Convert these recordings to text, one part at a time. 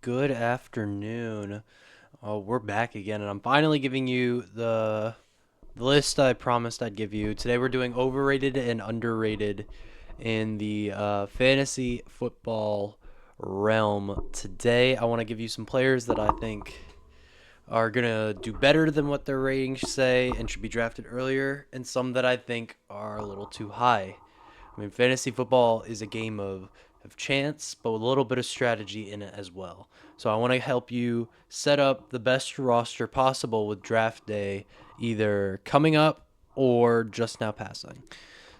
Good afternoon. We're back again, and I'm finally giving you the list I promised I'd give you. Today we're doing overrated and underrated in the fantasy football realm. Today I want to give you some players that I think are gonna do better than what their ratings say and should be drafted earlier, and some that I think are a little too high. I mean, fantasy football is a game of chance, but with a little bit of strategy in it as well. So I want to help you set up the best roster possible with draft day either coming up or just now passing.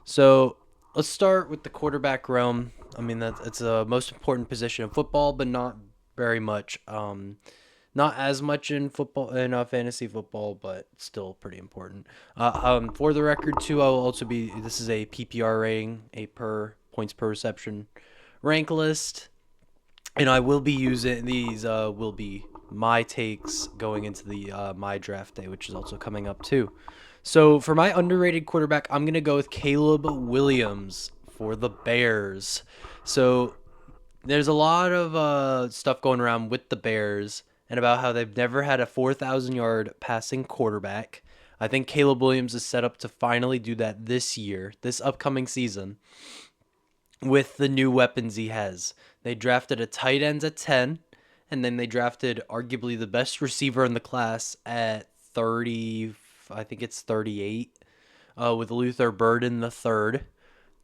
So let's start with the quarterback realm. I mean, it's the most important position in football, but not very much. Not as much in football in fantasy football, but still pretty important. For the record, too, I will also be. This is a PPR rating, a per points per reception rank list, and I will be using these. Will be my takes going into the my draft day, which is also coming up too. So for my underrated quarterback, I'm gonna go with Caleb Williams for the Bears. So there's a lot of stuff going around with the Bears and about how they've never had a 4,000-yard passing quarterback. I think Caleb Williams is set up to finally do that this year, this upcoming season, with the new weapons he has. They drafted a tight end at 10, and then they drafted arguably the best receiver in the class at 30, I think it's 38, with Luther Burden the third.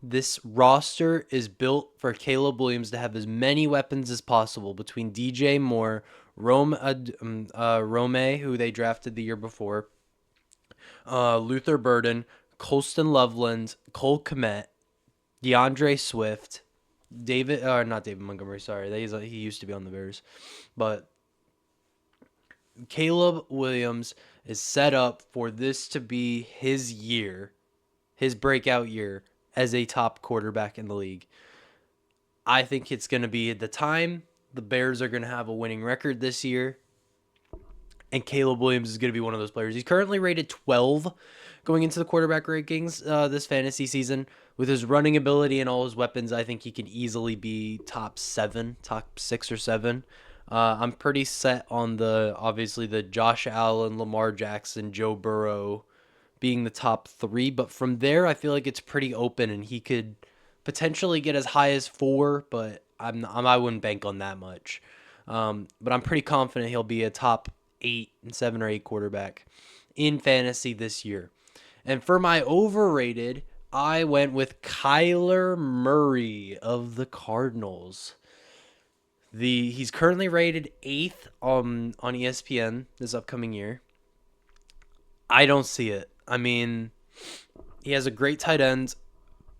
This roster is built for Caleb Williams to have as many weapons as possible between DJ Moore, Rome, who they drafted the year before, Luther Burden, Colston Loveland, Cole Kmet, DeAndre Swift, not David Montgomery. Sorry, he used to be on the Bears, but Caleb Williams is set up for this to be his year, his breakout year as a top quarterback in the league. I think it's going to be at the time the Bears are going to have a winning record this year, and Caleb Williams is going to be one of those players. He's currently rated 12 going into the quarterback rankings this fantasy season. With his running ability and all his weapons, I think he can easily be top 7, top 6 or 7. I'm pretty set on obviously the Josh Allen, Lamar Jackson, Joe Burrow being the top 3, but from there I feel like it's pretty open, and he could potentially get as high as 4, but I wouldn't bank on that much. But I'm pretty confident he'll be a top 8 and 7 or 8 quarterback in fantasy this year. And for my overrated, I went with Kyler Murray of the Cardinals. He's currently rated 8th on ESPN this upcoming year. I don't see it. I mean, he has a great tight end,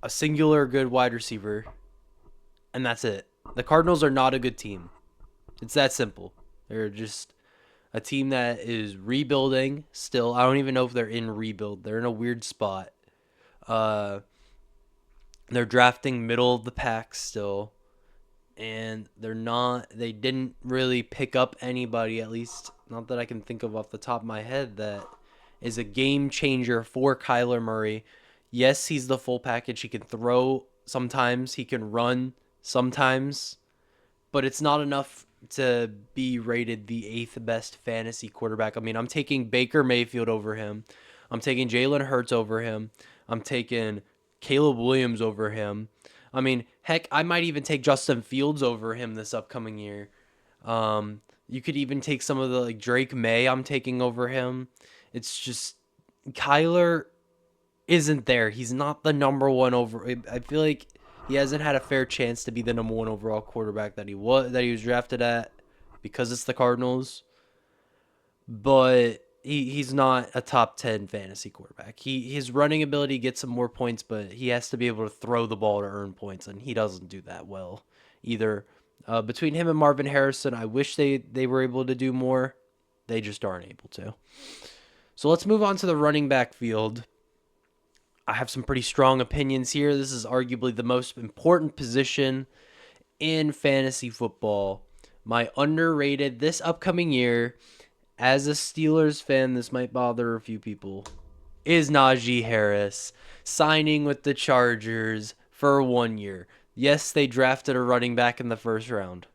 a singular good wide receiver, and that's it. The Cardinals are not a good team. It's that simple. They're just a team that is rebuilding still. I don't even know if they're in rebuild. They're in a weird spot. Uh, they're drafting middle of the pack still, and they're not. They didn't really pick up anybody, at least not that I can think of off the top of my head, that is a game changer for Kyler Murray. Yes, he's the full package. He can throw sometimes, he can run sometimes, but it's not enough to be rated the 8th best fantasy quarterback. I mean, I'm taking Baker Mayfield over him. I'm taking Jalen Hurts over him. I'm taking Caleb Williams over him. I mean, heck, I might even take Justin Fields over him this upcoming year. You could even take some of the Drake May I'm taking over him. It's just Kyler isn't there. He's not the number one over. I feel like he hasn't had a fair chance to be the number one overall quarterback that he was drafted at because it's the Cardinals. But he's not a top 10 fantasy quarterback. His running ability gets him more points, but he has to be able to throw the ball to earn points, and he doesn't do that well either. Between him and Marvin Harrison, I wish they were able to do more. They just aren't able to. So let's move on to the running back field. I have some pretty strong opinions here. This is arguably the most important position in fantasy football. My underrated this upcoming year, as a Steelers fan, this might bother a few people, is Najee Harris signing with the Chargers for 1 year. Yes, they drafted a running back in the first round.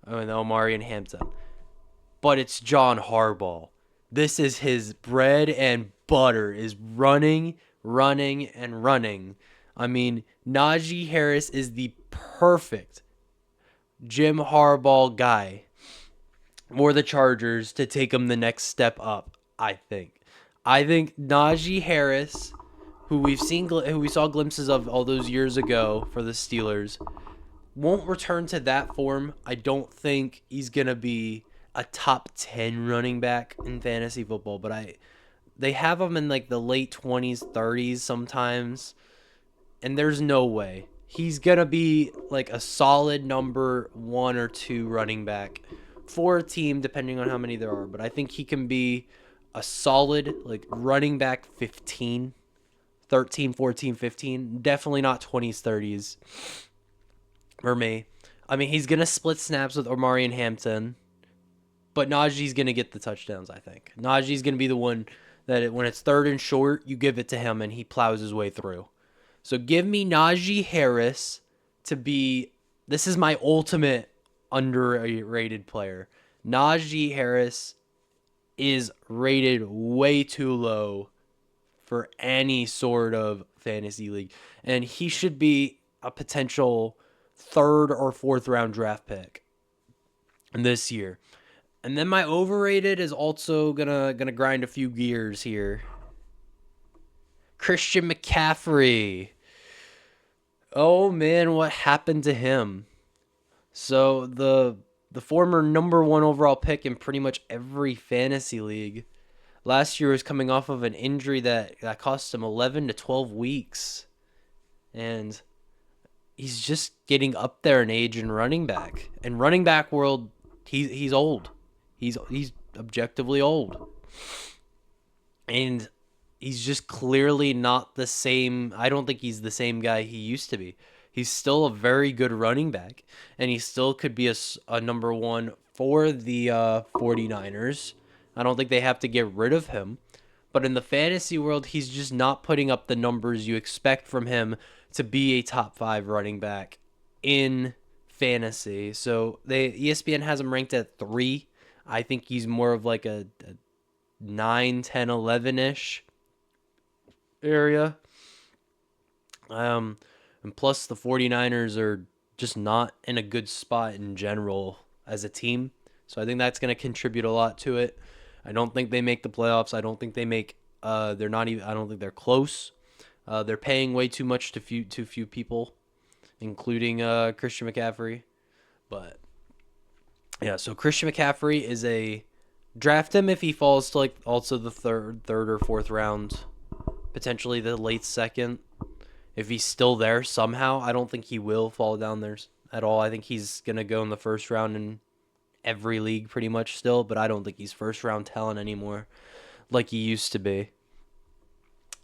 and Omari and Hampton. But it's John Harbaugh. This is his bread and butter, is running, running, and running. I mean, Najee Harris is the perfect Jim Harbaugh guy for the Chargers to take them the next step up, I think. I think Najee Harris, who we saw glimpses of all those years ago for the Steelers, won't return to that form. I don't think he's going to be a top 10 running back in fantasy football, but they have him in like the late 20s, 30s sometimes, and there's no way. He's going to be like a solid number 1 or 2 running back for a team depending on how many there are, but I think he can be a solid like running back 15, 13, 14, 15, definitely not 20s, 30s for me. I mean, he's going to split snaps with Omari and Hampton, but Najee's going to get the touchdowns, I think. Najee's going to be the one that when it's third and short, you give it to him and he plows his way through. So give me Najee Harris to be, this is my ultimate underrated player. Najee Harris is rated way too low for any sort of fantasy league, and he should be a potential third or fourth round draft pick this year. And then my overrated is also gonna grind a few gears here. Christian McCaffrey. Oh man, what happened to him? So the former number 1 overall pick in pretty much every fantasy league last year was coming off of an injury that cost him 11 to 12 weeks. And he's just getting up there in age in running back. In running back world, he's old. He's objectively old. And he's just clearly not the same. I don't think he's the same guy he used to be. He's still a very good running back, and he still could be a number 1 for the 49ers. I don't think they have to get rid of him. But in the fantasy world, he's just not putting up the numbers you expect from him to be a top 5 running back in fantasy. So ESPN has him ranked at 3. I think he's more of like a 9, 10, 11-ish area. And plus the 49ers are just not in a good spot in general as a team. So I think that's going to contribute a lot to it. I don't think they make the playoffs. I don't think they make they're not even I don't think they're close. They're paying way too much to few people, including Christian McCaffrey. But yeah, so Christian McCaffrey is a draft him if he falls to like also the third or fourth round, potentially the late second. If he's still there somehow, I don't think he will fall down there at all. I think he's going to go in the first round in every league pretty much still, but I don't think he's first round talent anymore like he used to be.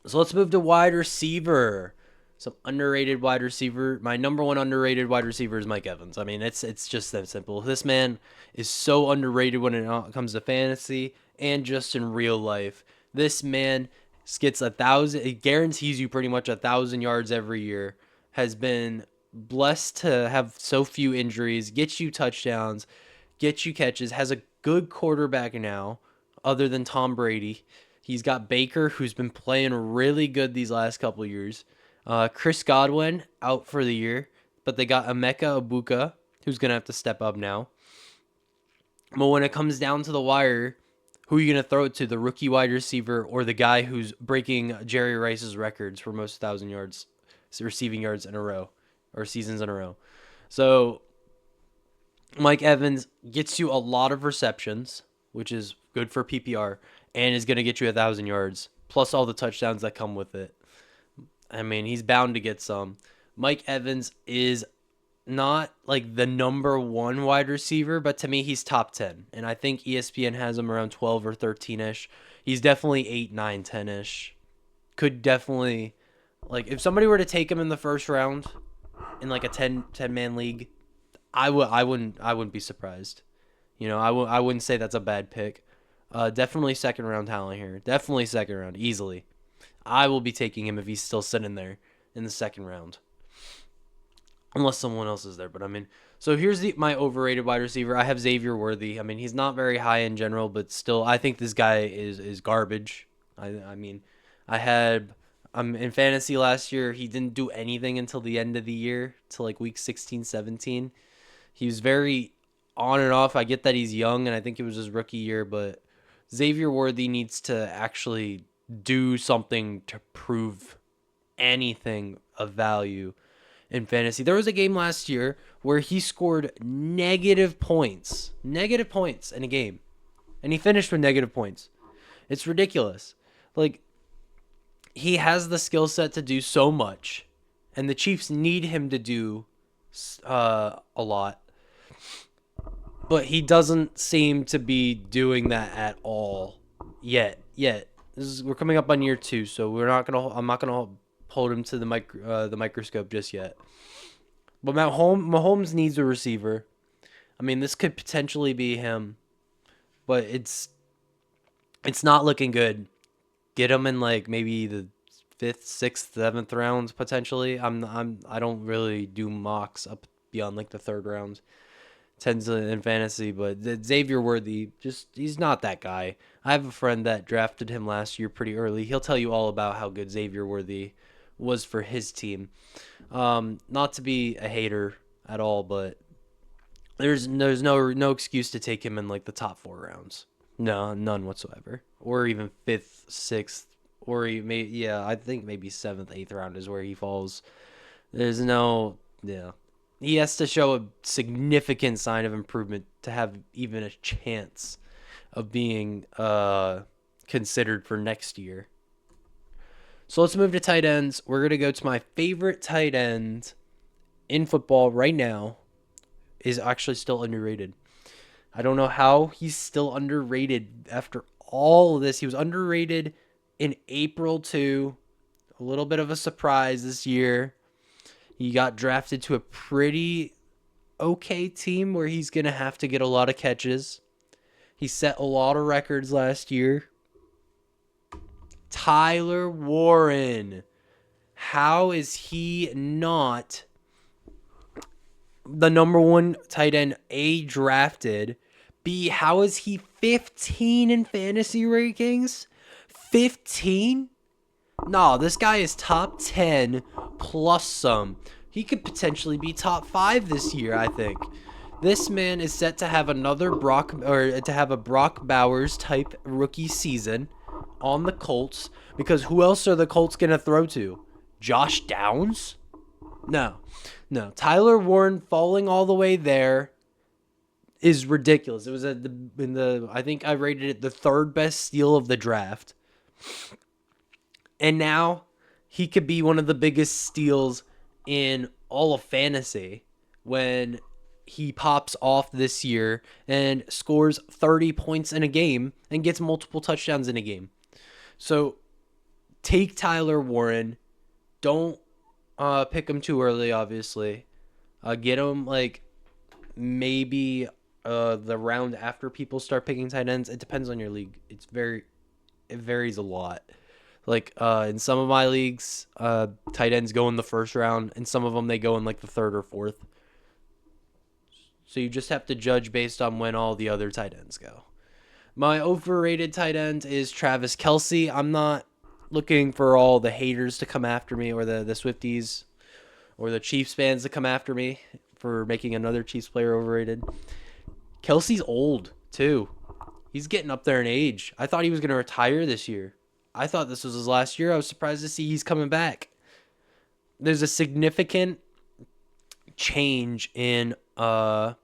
So let's move to wide receiver. Some underrated wide receiver. My number 1 underrated wide receiver is Mike Evans. I mean, it's just that simple. This man is so underrated when it comes to fantasy and just in real life. This man gets 1,000. It guarantees you pretty much 1,000 yards every year. Has been blessed to have so few injuries. Gets you touchdowns. Gets you catches. Has a good quarterback now, other than Tom Brady. He's got Baker, who's been playing really good these last couple of years. Chris Godwin out for the year, but they got Emeka Egbuka, who's gonna have to step up now. But when it comes down to the wire, who are you going to throw it to, the rookie wide receiver or the guy who's breaking Jerry Rice's records for most 1,000 yards, receiving yards in a row, or seasons in a row? So Mike Evans gets you a lot of receptions, which is good for PPR, and is going to get you 1,000 yards, plus all the touchdowns that come with it. I mean, he's bound to get some. Mike Evans is not like the number 1 wide receiver, but to me he's top 10, and I think ESPN has him around 12 or 13ish. He's definitely 8, 9, 10ish. Could definitely, like, if somebody were to take him in the first round in like a 10 man league, I wouldn't be surprised. I wouldn't say that's a bad pick. Definitely second round talent here. Definitely second round easily. I will be taking him if he's still sitting there in the second round. Unless someone else is there. But I mean, So here's my overrated wide receiver. I have Xavier Worthy. I mean, he's not very high in general, but still, I think this guy is garbage. I mean, I had in fantasy last year. He didn't do anything until the end of the year, to like week 16, 17. He was very on and off. I get that he's young, and I think it was his rookie year, but Xavier Worthy needs to actually do something to prove anything of value in fantasy. There was a game last year where he scored negative points in a game, and he finished with negative points. It's ridiculous. Like, he has the skill set to do so much, and the Chiefs need him to do a lot, but he doesn't seem to be doing that at all yet. We're coming up on year 2, so I'm not gonna hold him to the microscope just yet. But Mahomes needs a receiver. I mean, this could potentially be him, but it's not looking good. Get him in like maybe the 5th, 6th, 7th rounds potentially. I don't really do mocks up beyond like the 3rd rounds. Tends in fantasy, but Xavier Worthy, he's not that guy. I have a friend that drafted him last year pretty early. He'll tell you all about how good Xavier Worthy was for his team. Not to be a hater at all, but there's no excuse to take him in like the top 4 rounds. No, none whatsoever. Or even 5th, 6th, or I think maybe 7th, 8th round is where he falls. There's no, yeah. He has to show a significant sign of improvement to have even a chance of being considered for next year. So let's move to tight ends. We're going to go to my favorite tight end in football right now. Is actually still underrated. I don't know how he's still underrated after all of this. He was underrated in April too. A little bit of a surprise this year. He got drafted to a pretty okay team where he's going to have to get a lot of catches. He set a lot of records last year. Tyler Warren. How is he not the number 1 tight end, A, drafted? B, how is he 15 in fantasy rankings? 15? No, this guy is top 10 plus some. He could potentially be top 5 this year, I think. This man is set to have another Brock Bowers type rookie season on the Colts, because who else are the Colts going to throw to? Josh Downs? No. Tyler Warren falling all the way there is ridiculous. It was I think I rated it the 3rd best steal of the draft. And now he could be one of the biggest steals in all of fantasy when he pops off this year and scores 30 points in a game and gets multiple touchdowns in a game. So take Tyler Warren. Don't pick him too early, obviously. Get him like maybe the round after people start picking tight ends. It depends on your league. It varies a lot. Like in some of my leagues, tight ends go in the 1st round, and some of them they go in like the 3rd or 4th. So you just have to judge based on when all the other tight ends go. My overrated tight end is Travis Kelce. I'm not looking for all the haters to come after me, or the Swifties or the Chiefs fans to come after me for making another Chiefs player overrated. Kelce's old too. He's getting up there in age. I thought he was going to retire this year. I thought this was his last year. I was surprised to see he's coming back. There's a significant change in the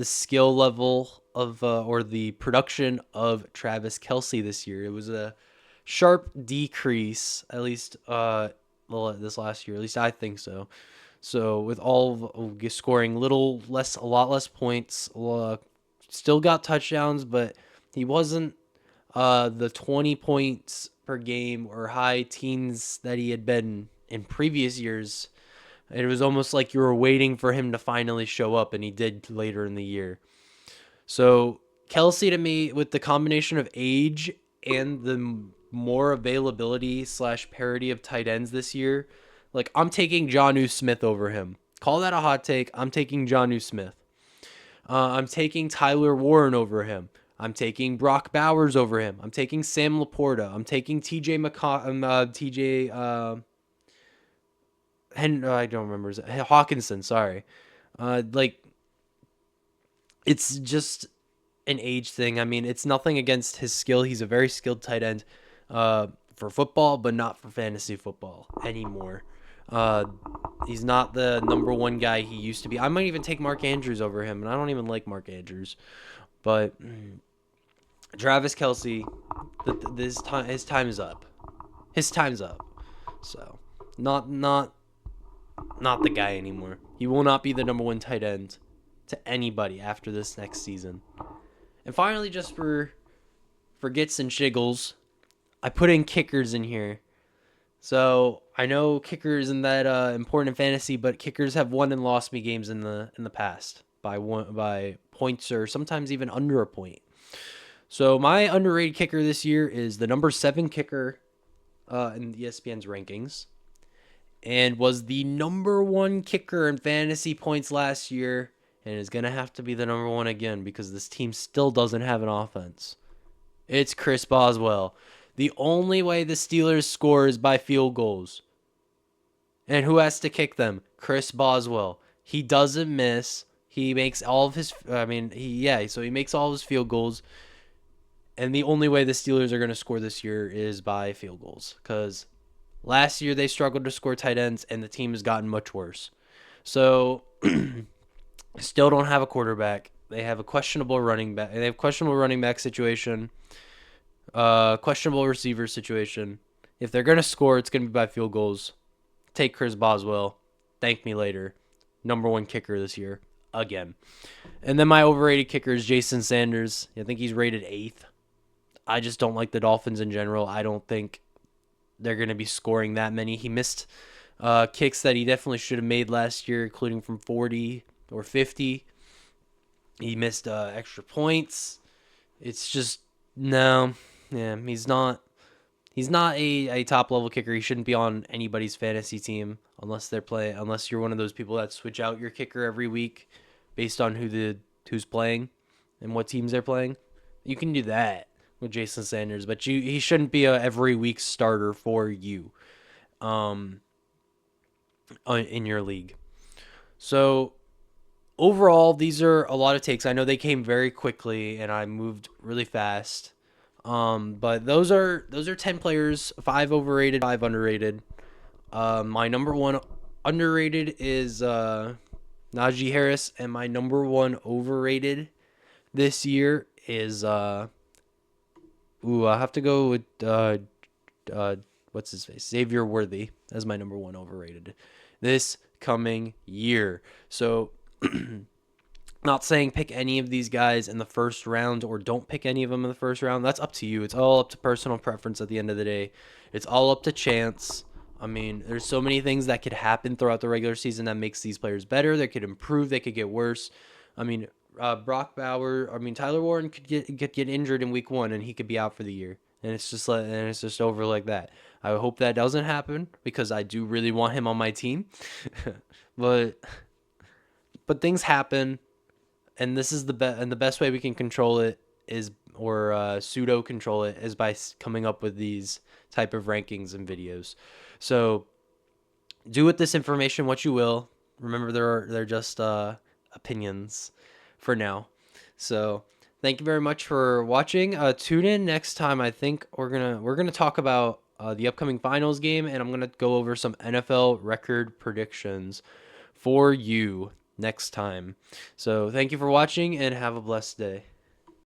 skill level of or the production of Travis Kelce this year. It was a sharp decrease, at least this last year. At least I think so. So with all of scoring a lot less points, still got touchdowns, but he wasn't the 20 points per game or high teens that he had been in previous years. It was almost like you were waiting for him to finally show up, and he did later in the year. So Kelce, to me, with the combination of age and the more availability / parity of tight ends this year, like I'm taking Jonnu Smith over him call that a hot take. I'm taking Jonnu Smith. I'm taking Tyler Warren over him. I'm taking Brock Bowers over him. I'm taking Sam Laporta. I'm taking TJ TJ I don't remember Hawkinson. Sorry, like it's just an age thing. I mean, it's nothing against his skill. He's a very skilled tight end for football, but not for fantasy football anymore. He's not the number one guy he used to be. I might even take Mark Andrews over him, and I don't even like Mark Andrews. But Travis Kelce, his time is up. His time's up. So, not the guy anymore. He will not be the number one tight end to anybody after this next season. And finally, just for gits and shiggles, I put in kickers in here. So I know kicker isn't that important in fantasy, but kickers have won and lost me games in the past by points or sometimes even under a point. So my underrated kicker this year is the number 7 kicker in ESPN's rankings, and was the number 1 kicker in fantasy points last year, and is gonna have to be the number 1 again because this team still doesn't have an offense. It's Chris Boswell. The only way the Steelers score is by field goals. And who has to kick them? Chris Boswell. He doesn't miss. He makes all of his so he makes all of his field goals. And the only way the Steelers are going to score this year is by field goals, cuz last year they struggled to score tight ends and the team has gotten much worse. So still don't have a quarterback. They have a questionable running back. They have questionable running back situation. Questionable receiver situation. If they're going to score, it's going to be by field goals. Take Chris Boswell. Thank me later. Number 1 kicker this year. Again. And then my overrated kicker is Jason Sanders. I think he's rated 8th. I just don't like the Dolphins in general. I don't think they're going to be scoring that many. He missed kicks that he definitely should have made last year, including from 40 or 50. He missed extra points. It's just, no. Yeah, he's not a top level kicker. He shouldn't be on anybody's fantasy team unless you're one of those people that switch out your kicker every week based on who's playing and what teams they're playing. You can do that with Jason Sanders, but he shouldn't be a every week starter for you in your league. So overall, these are a lot of takes. I know they came very quickly and I moved really fast. But those are 10 players, 5 overrated, 5 underrated. My number 1 underrated is Najee Harris, and my number 1 overrated this year is I have to go with what's his face? Xavier Worthy as my number 1 overrated this coming year. So not saying pick any of these guys in the first round or don't pick any of them in the first round. That's up to you. It's all up to personal preference at the end of the day. It's all up to chance. I mean, there's so many things that could happen throughout the regular season that makes these players better. They could improve. They could get worse. I mean, Tyler Warren could get injured in week 1 and he could be out for the year. And it's just over like that. I hope that doesn't happen because I do really want him on my team. but things happen. And this is the best way we can control it is, or pseudo control it, is by coming up with these type of rankings and videos. So do with this information what you will. Remember, they're just opinions for now. So thank you very much for watching. Tune in next time. I think we're gonna talk about the upcoming finals game, and I'm gonna go over some NFL record predictions for you next time. So thank you for watching and have a blessed day.